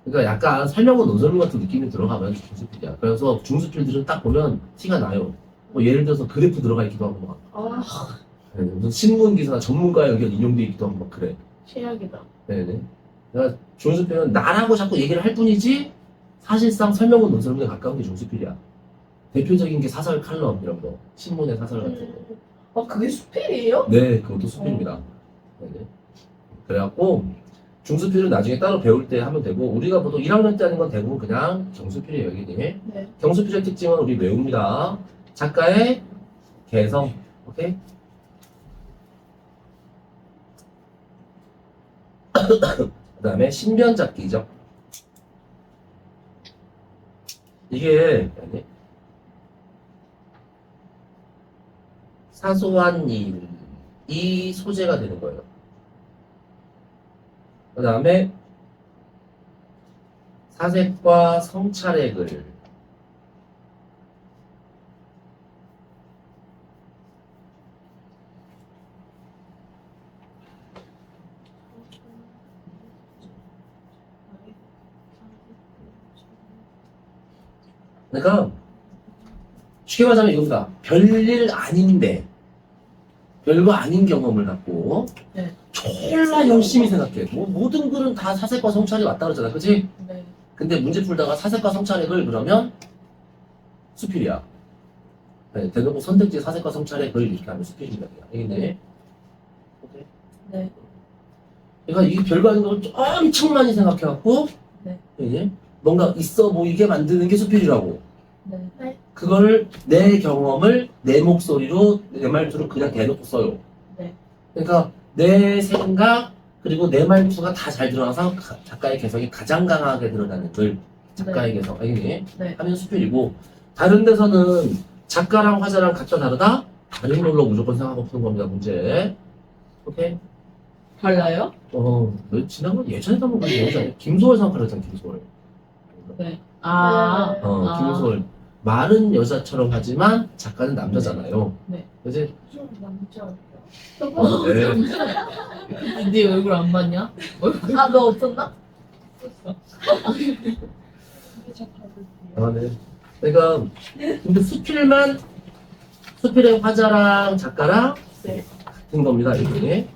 그러니까 약간 설명은 논설문 같은 느낌이 들어가면 중수필이야. 그래서 중수필들은 딱 보면 티가 나요. 뭐 예를 들어서 그래프 들어가 있기도 하고 막. 아, 무슨 신문 기사나 전문가의 의견 인용돼 있기도 하고 막 그래. 최악이다. 네네. 그러니까 중수필은 나라고 자꾸 얘기를 할 뿐이지 사실상 설명은 논설문에 가까운 게 중수필이야. 대표적인 게 사설 칼럼 이런 거, 신문의 사설 같은 거. 그게 수필이에요? 네, 그것도 수필입니다. 네네. 그래갖고 중수필은 나중에 따로 배울 때 하면 되고 우리가 보통 1학년 때 하는 건 대부분 그냥 경수필이에요, 여기니. 네. 경수필의 특징은 우리 외웁니다. 작가의 개성, 오케이? 그 다음에 신변잡기죠. 이게 사소한 일이 소재가 되는 거예요. 그 다음에 사색과 성찰의 글. 그러니까 쉽게 말하자면 이겁니다. 별일 아닌데 별거 아닌 경험을 갖고 네. 졸라 열심히 생각해. 뭐 모든 글은 다 사색과 성찰이 왔다 그러잖아, 그치? 네. 근데 문제 풀다가 사색과 성찰의 글 그러면 수필이야. 네, 대놓고 선택지 사색과 성찰의 글 이렇게 하면 수필입니다. 알겠네? 오케이. 네. 그러니까 이게 별거 아닌 걸 엄청 많이 생각해갖고 네. 예? 뭔가 있어 보이게 만드는 게 수필이라고. 네. 그거를 내 경험을 내 목소리로 내 말투로 그냥 대놓고 써요. 네. 그러니까 내 생각 그리고 내 말투가 다 잘 드러나서 작가의 개성이 가장 강하게 드러나는 글. 작가의 개성. 알겠니? 네. 하면 수필이고 다른 데서는 작가랑 화자랑 각자 다르다? 다른 걸로 무조건 생각하고 푸는 겁니다. 문제. 오케이? 달라요? 지난번 예전에도 한번 그런 얘기잖아요. 김소월 생각하랬잖아, 김소월. 네. 아. 아. 김소월. 말은 여자처럼 하지만 작가는 남자잖아요. 네. 그지? 좀 남자예요. 네. 네 얼굴 안 봤냐? 아, 너 없었나? 이게 잘 다르고요. 아, 네. 그러니까, 근데 수필의 화자랑 작가랑 네. 같은 겁니다, 이게.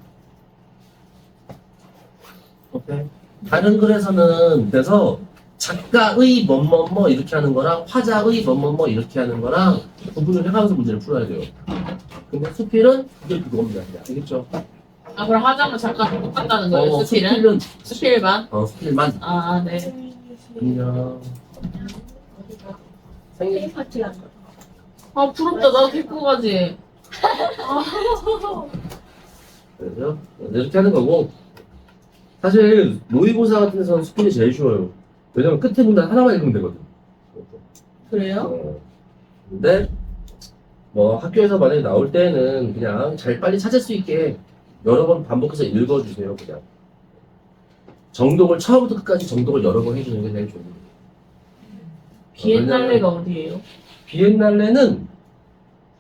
오케이. 다른 글에서는, 그래서 작가의 뭐뭐뭐 이렇게 하는 거랑 화자의 뭐뭐뭐 이렇게 하는 거랑 구분을 해가면서 문제를 풀어야 돼요. 근데 수필은 그게 그겁니다. 알겠죠? 아 그럼 화장은 작가랑 똑같다는 거예요? 수필은? 수필은, 수필만? 수필만. 아 네. 안녕. 생일 생일 파티 간 거. 아 부럽다. 나도 데리고 가지. 그래서 이렇게 하는 거고 사실 모의고사 같은 데서는 수필이 제일 쉬워요. 왜냐면 끝에 문단 하나만 읽으면 되거든. 그래요? 근데 뭐 학교에서 만약에 나올 때는 그냥 잘 빨리 찾을 수 있게 여러 번 반복해서 읽어주세요. 그냥 정독을 처음부터 끝까지 정독을 여러 번 해주는 게 제일 좋은 거예요. 비엔날레가 어디예요? 비엔날레는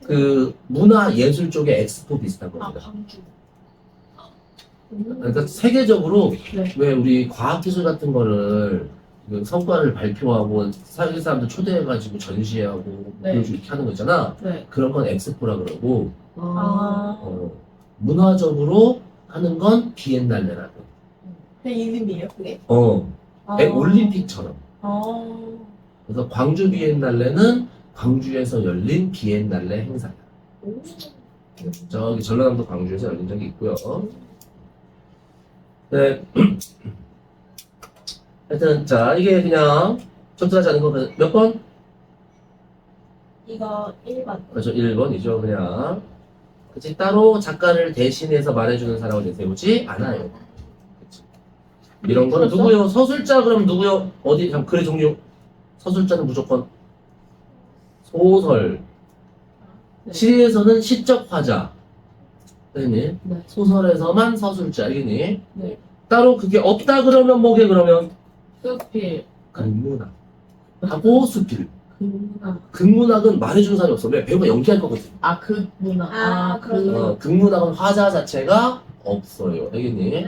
그 문화 예술 쪽의 엑스포 비슷한 아, 겁니다. 광주. 그러니까 세계적으로 네. 왜 우리 과학기술 같은 거를 그 성과를 발표하고 세계 사람들 초대해가지고 전시회하고 네. 보여주고 이렇게 하는 거 있잖아. 네. 그런 건 엑스포라 그러고 아. 문화적으로 하는 건 비엔날레라고. 그 이름이에요, 그게? 아. 올림픽처럼. 아. 그래서 광주 비엔날레는 광주에서 열린 비엔날레 행사야. 저기 전라남도 광주에서 열린 적이 있고요. 네. 하여튼 자 이게 그냥 적절하지 않은 거 몇 번? 이거 1번. 그렇죠. 1번이죠. 그냥 그치 따로 작가를 대신해서 말해주는 사람을 내세우지 않아요. 그치. 이런 거는 그렇죠? 누구요? 서술자 그럼 누구요? 어디 그냥 글의 종류 서술자는 무조건 소설 네. 시에서는 시적 화자 알겠니? 네. 소설에서만 서술자 알겠니? 네. 따로 그게 없다 그러면 뭐게 그러면 수필. 극문학 하고 수필 극문학. 극문학은 말해주는 사람이 없어. 왜? 배우가 연기할 거거든. 아 극문학. 아, 그러네. 극문학은 화자 자체가 없어요. 알겠니?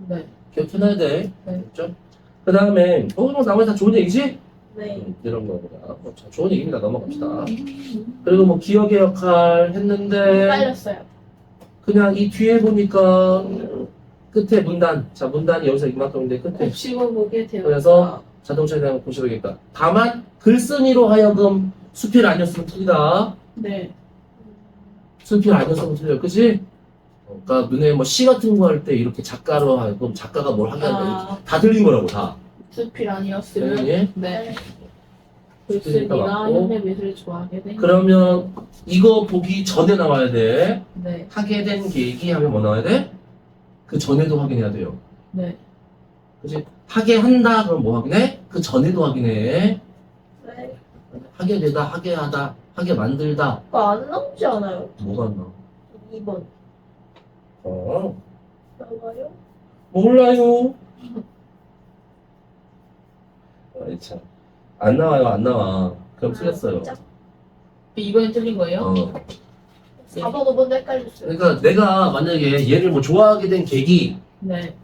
네. 기억해놔야 돼. 네. 알겠죠? 그 다음에 나머지 다 좋은 얘기지? 네. 이런 거보다 자, 좋은 얘기입니다. 넘어갑시다. 그리고 뭐 기억의 역할 했는데 깔렸어요. 그냥 이 뒤에 보니까 끝에 문단 자 문단이 여기서 이만큼인데 끝에 곱씹어 보게 되었다. 그래서 자동차에 대한 고시되겠다. 다만 글쓴이로 하여금 수필 아니었으면 틀리다. 네. 수필 아니었으면 틀려요. 그치? 그러니까 눈에 뭐 시 같은 거 할 때 이렇게 작가로 하여금 작가가 뭘 하게 하는 아, 다 틀린 거라고 다. 수필 아니었으면 예? 네. 수필이니까 글쓰기나 맞고. 현대 미술을 좋아하게 된. 그러면 이거 보기 전에 나와야 돼. 네. 하게 된 계기 하면 뭐 나와야 돼? 그 전에도 확인해야 돼요. 네. 그치? 하게 한다 그럼 뭐 확인해? 그 전에도 확인해. 네. 하게 되다, 하게 하다, 하게 만들다. 그거 안 나오지 않아요? 뭐가 안 나와? 2번. 어. 나와요? 몰라요. 아이 참. 안 나와요, 안 나와. 그럼 틀렸어요. 진짜? 이번엔 틀린 거예요? 어. 4번, 5번도 헷갈렸어요. 그러니까 내가 만약에 얘를 뭐 좋아하게 된 계기가 네.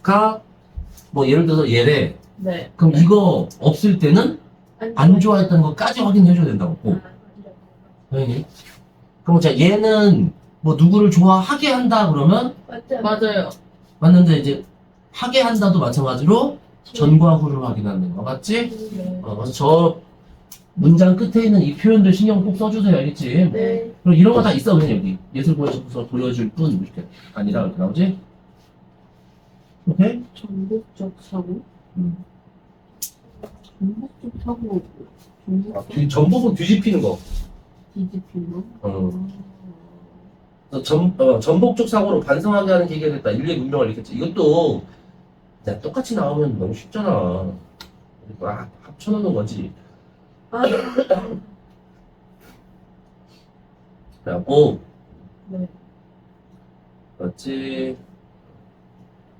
뭐 예를 들어서 얘래. 네. 그럼 이거 없을 때는 안 좋아했던 것까지 확인해줘야 된다고. 꼭. 당연히. 그럼 자 얘는 뭐 누구를 좋아하게 한다 그러면 맞죠? 맞아요. 맞는데 이제 하게 한다도 마찬가지로 전과 후를 확인하는 거 맞지? 네. 그래서 저 문장 끝에 있는 이 표현들 신경 꼭 써주세요 알겠지? 네. 그리고 이런 거 다 있어 그냥 여기 예술 보여줘서 보여줄 뿐 이렇게 아니라 이렇게 나오지? 오케이? 전복적 사고? 전복적 사고. 전복은 뒤집히는 거. 뒤집힌 거? 그래서 전복적 사고로 반성하게 하는 계기가 됐다. 인류의 문명을 일으켰지. 이것도 그냥 똑같이 나오면 너무 쉽잖아. 막 합쳐놓는 거지. 아, 그래갖고 네. 맞지?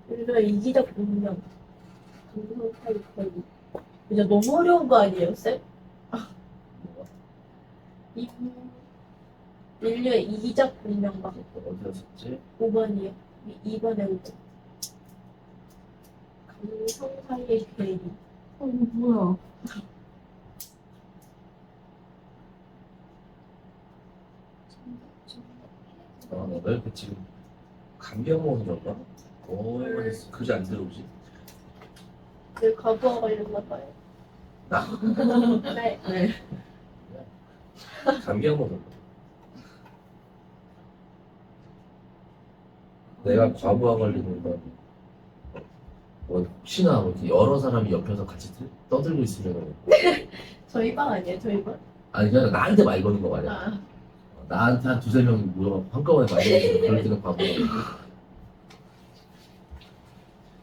우리가 이기적 운명. 이제 너무 어려운 거 아니에요, 쌤? 인류의 이기적 운명과 어디다 썼지? 5번이요. 2번에 5번. 감성 사이의 괴리. 이거 뭐야? 너 이렇게 지금 감기약 먹어서 그런가? 그지 안 들어오지? 늘 과부하 걸렸나 봐요. 나? 네. 네. 감기약 먹어서 그런가? 내가 과부하 걸리는 건 뭐 혹시나 뭐 이렇게 여러 사람이 옆에서 같이 떠들고 있으면 저희 방 아니에요, 저희 방? 아니 그냥 나한테 말 거는 거 말이야. 아, 나한테 한 두세 명이 모여 한꺼번에 말 거는 거 그럴 때는 과부하 걸리고.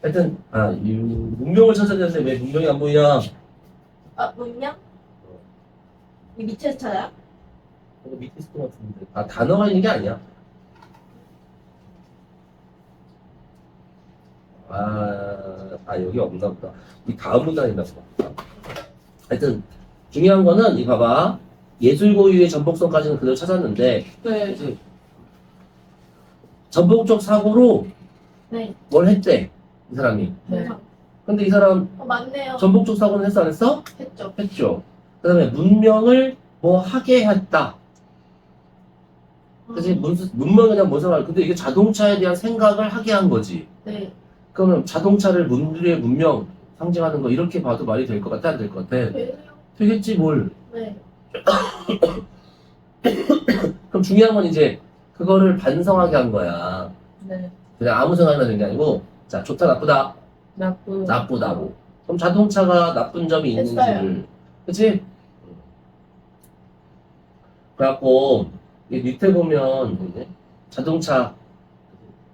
하여튼 이 문명을 찾아야 되는데 왜 문명이 안 보이냐? 아, 문명? 이 밑에 차야? 이거 밑에 있을 것 같은데 단어가 있는 게 아니야. 여기 없나 보다. 이 다음 문단에 있나 보다. 하여튼 중요한 거는 이 봐봐. 예술 고유의 전복성까지는 그대로 찾았는데 네. 이제 전복적 사고로 네. 뭘 했대 이 사람이. 네. 근데 이 사람 맞네요. 전복적 사고는 했어 안 했어? 했죠. 했죠. 그 다음에 문명을 뭐 하게 했다. 그치? 문명이 그냥 뭔 상관? 근데 이게 자동차에 대한 생각을 하게 한 거지. 네. 그러면 자동차를 인류의 문명 상징하는 거 이렇게 봐도 말이 될 것 같아 안 될 것 같아? 왜요? 되겠지 뭘. 네. 그럼 중요한 건 이제 그거를 반성하게 한 거야. 네. 그냥 아무 생각이나 든 게 아니고 자 좋다 나쁘다 나쁘다고. 그럼 자동차가 나쁜 점이 있는지를 그치? 그래갖고 이 밑에 보면 이제 자동차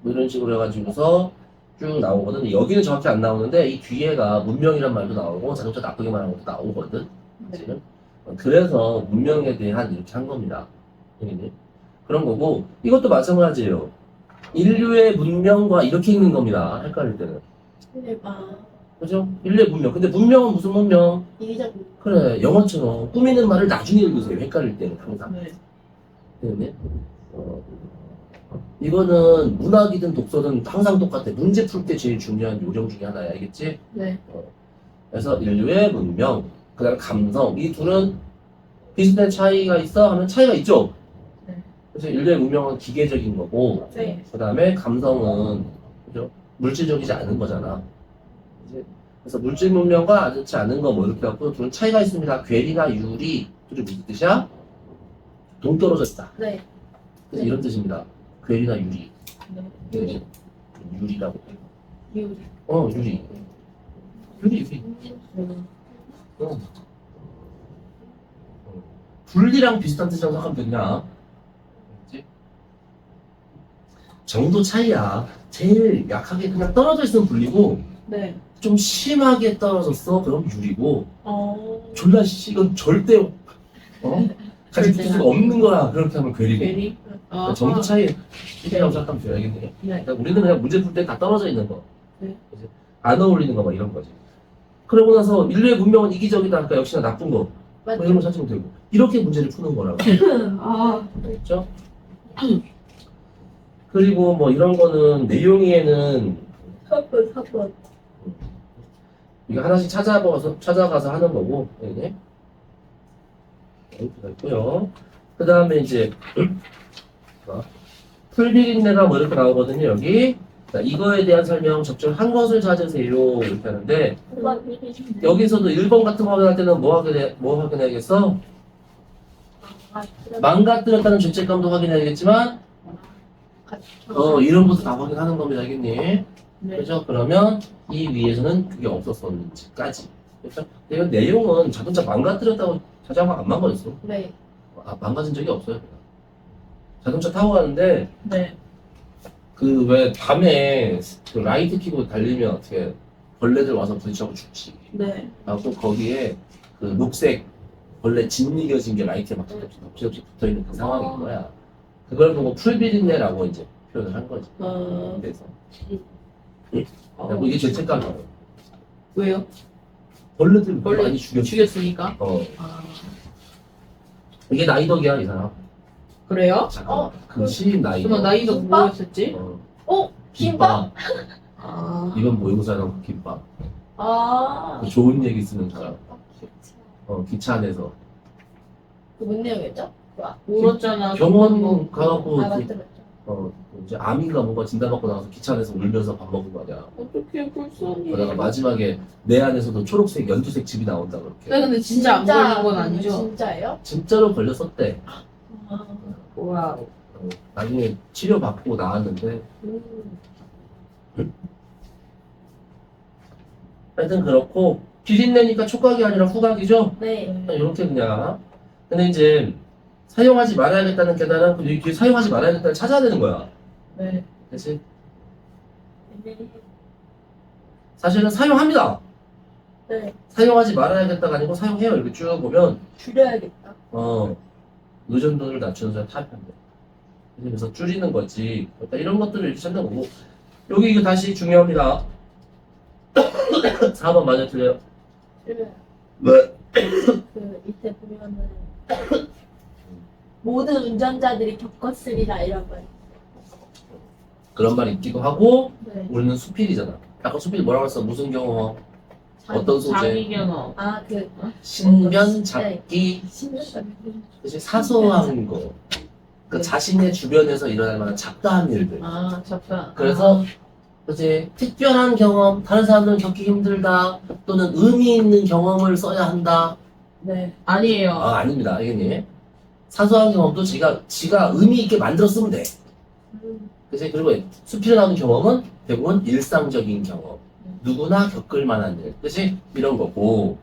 뭐 이런 식으로 해가지고서 쭉 나오거든. 여기는 정확히 안 나오는데 이 뒤에가 문명이란 말도 나오고 자동차 나쁘게 말하는 것도 나오거든. 지금. 그래서 문명에 대한 이렇게 한 겁니다. 선생님. 그런 거고 이것도 마찬가지예요. 인류의 문명과 이렇게 읽는 겁니다. 헷갈릴 때는. 대박. 그죠? 인류의 문명. 근데 문명은 무슨 문명? 이기적 운명. 그래 영어처럼 꾸미는 말을 나중에 읽으세요. 헷갈릴 때는 항상. 네. 네. 이거는 문학이든 독서든 항상 똑같아. 문제 풀 때 제일 중요한 요령 중에 하나야. 알겠지? 네. 그래서 인류의 문명, 그 다음에 감성. 이 둘은 비슷한 차이가 있어? 하면 차이가 있죠? 네. 그래서 인류의 문명은 기계적인 거고, 네. 그 다음에 감성은 그죠? 물질적이지 않은 거잖아. 그치? 그래서 물질 문명과 그렇지 않은 거 뭐 이렇게 갖고 둘은 차이가 있습니다. 괴리나 유리, 둘이 무슨 뜻이야? 동떨어져 있다. 네. 그래서 이런 뜻입니다. 괴리나 유리. 네. 유리. 유리라고. 유리. 유리. 유리. 어. 분리랑 비슷한 뜻이라고 생각하면 되냐? 그치? 정도 차이야. 제일 약하게 그냥 떨어져 있으면 분리고, 네. 좀 심하게 떨어졌어. 그럼 유리고, 어. 졸라 이건 절대, 같이 붙을 수가 없는 거야. 그렇게 하면 괴리고. 괜히. 정도 차이, 이라고 생각하면 돼야겠네요. 네. 그러니까 우리는 그냥 문제 풀 때 다 떨어져 있는 거. 네. 그치? 안 어울리는 거 막 이런 거지. 그러고 나서 인류의 문명은 이기적이다. 그러니까 역시나 나쁜 거. 뭐 이런 거 찾으면 되고. 이렇게 문제를 푸는 거라고. 아, 그렇죠? 그리고 뭐 이런 거는 내용에는 사건. 이거 하나씩 찾아가서 하는 거고, 네. 이렇게 있고요. 그 다음에 이제 풀비린내가 뭐 이렇게 나오거든요. 여기 자, 이거에 대한 설명 적절한 것을 찾으세요 이렇게 하는데 여기서도 1번 같은 거 확인할 때는 뭐 확인해야겠어? 망가뜨렸다는 죄책감도 확인해야겠지만 이름부터 다 확인하는 겁니다. 알겠니? 네. 그죠? 그러면 이 위에서는 그게 없었었는지까지. 그렇죠? 근데 이건 내용은 자동차 망가뜨렸다고 자전거 안 망가졌어. 네. 망가진 적이 없어요. 자동차 타고 가는데 네. 그 왜 밤에 그 라이트 켜고 달리면 어떻게 벌레들 와서 부딪혀서 죽지. 네. 하고 거기에 그 녹색 벌레 짓이겨진 게 라이트에 막 덮치덮치 붙어 있는 그 상황인 거야. 그걸 보고 풀비린내라고 이제 표현을 한 거지. 그래서 그리고 이게 죄책감이에요. 왜요? 벌레들 벌레 많이 죽였지. 죽였으니까. 어. 이게 나이덕이야 이 사람. 그래요? 잠깐. 그 시인 나이덕. 그러면 나이도 김밥? 뭐였었지? 김밥? 아. 이건 모의고사랑 김밥. 아. 좋은 얘기 쓰는 사람. 기차 안에서. 뭔 내용이었죠? 울었잖아. 병원 가갖고 맞들었죠. 이제 암인가 뭔가 진단받고 나와서 기차 안에서 울면서 밥 먹은 거 아니야. 어떻게 불쌍해. 그러다가 마지막에 내 안에서도 초록색, 연두색 집이 나온다 그렇게. 근데 진짜 안 걸린 건 아니죠? 진짜예요? 진짜로 걸렸었대. 와. 나중에 치료받고 나왔는데 하여튼 그렇고 비린내니까 촉각이 아니라 후각이죠. 네. 이렇게 그냥. 근데 이제 사용하지 말아야겠다는 깨달은 이 뒤에 사용하지 말아야겠다를 찾아야 되는 거야. 네. 그치? 네. 사실은 사용합니다. 네. 사용하지 말아야겠다가 아니고 사용해요. 이렇게 쭉 보면 줄여야겠다. 의존도를 낮추는 소리 타입한대. 그래서 줄이는 거지. 그러니까 이런 것들을 이렇게 찾는 거고. 여기 이거 다시 중요합니다. 4번 맞아요, 틀려요? 줄여요. 왜? 그 밑에 보면은 모든 운전자들이 겪었으리라 이런 말. 그런 말이 있기도 하고, 네. 우리는 수필이잖아. 아까 수필 뭐라고 했어? 무슨 경험? 어떤 소재? 자기견어. 아그 신변 잡기, 신뢰감. 그치? 사소한 거. 그 자신의 주변에서 일어날 만한 잡다한 일들. 아, 잡다. 그래서 그치? 특별한 경험, 다른 사람들은 겪기 힘들다, 또는 의미 있는 경험을 써야 한다. 네. 아니에요. 아닙니다. 알겠니? 사소한 경험도 지가 의미 있게 만들어 쓰면 돼. 그치? 그리고 수필에 나오는 경험은 대부분 일상적인 경험. 누구나 겪을 만한 일. 그치? 이런 거고.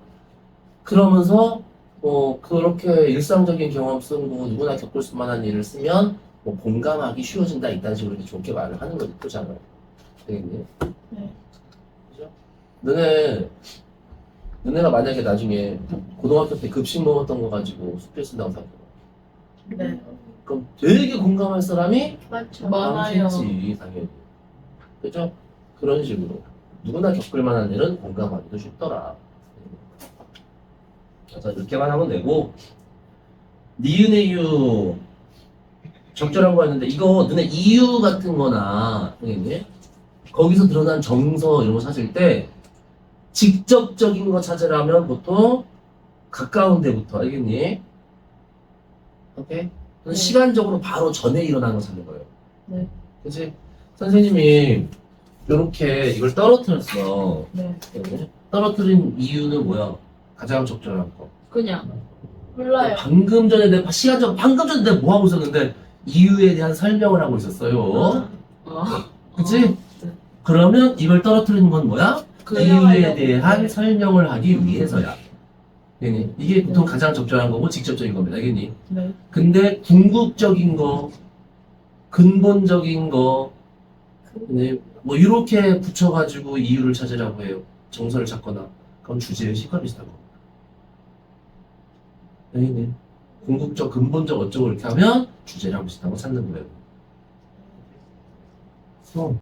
그러면서, 그렇게 일상적인 경험 쓰고 누구나 겪을 수 만한 일을 쓰면, 공감하기 쉬워진다. 이딴 식으로 이렇게 좋게 말을 하는 거지. 그잖아. 되겠니? 네. 그죠? 너네가 만약에 나중에 고등학교 때 급식 먹었던 거 가지고 수필 쓴다고 생각해. 네. 그럼 되게 공감할 사람이 맞죠. 많아요. 많겠지, 당연히. 그죠? 그런 식으로. 누구나 겪을 만한 일은 공감하기도 쉽더라. 그래서 이렇게만 하면 되고, 니은의 이유, 적절한 거였는데, 이거 너네 이유 같은 거나, 알겠니? 거기서 드러난 정서 이런 거 찾을 때, 직접적인 거 찾으려면 보통 가까운 데부터, 알겠니? 오케이? 네. 시간적으로 바로 전에 일어나는 거 찾는 거예요. 네. 그치? 선생님이 이렇게 이걸 떨어뜨렸어. 네. 떨어뜨린 이유는 뭐야? 가장 적절한 거. 그냥. 몰라요. 방금 전에 방금 전에 내가 뭐 하고 있었는데 이유에 대한 설명을 하고 있었어요. 그치? 네. 그러면 이걸 떨어뜨리는 건 뭐야? 그 이유에 대한 설명을 하기 위해서야. 알겠니? 이게 보통 가장 적절한 거고 직접적인 겁니다. 알겠니? 네. 근데 궁극적인 거, 근본적인 거, 네, 뭐 이렇게 붙여가지고 이유를 찾으라고 해요. 정서를 찾거나. 그럼 주제의식과 비슷한 겁니다. 알겠니? 궁극적, 근본적 어쩌고 이렇게 하면 주제랑 비슷한 거 찾는 거예요.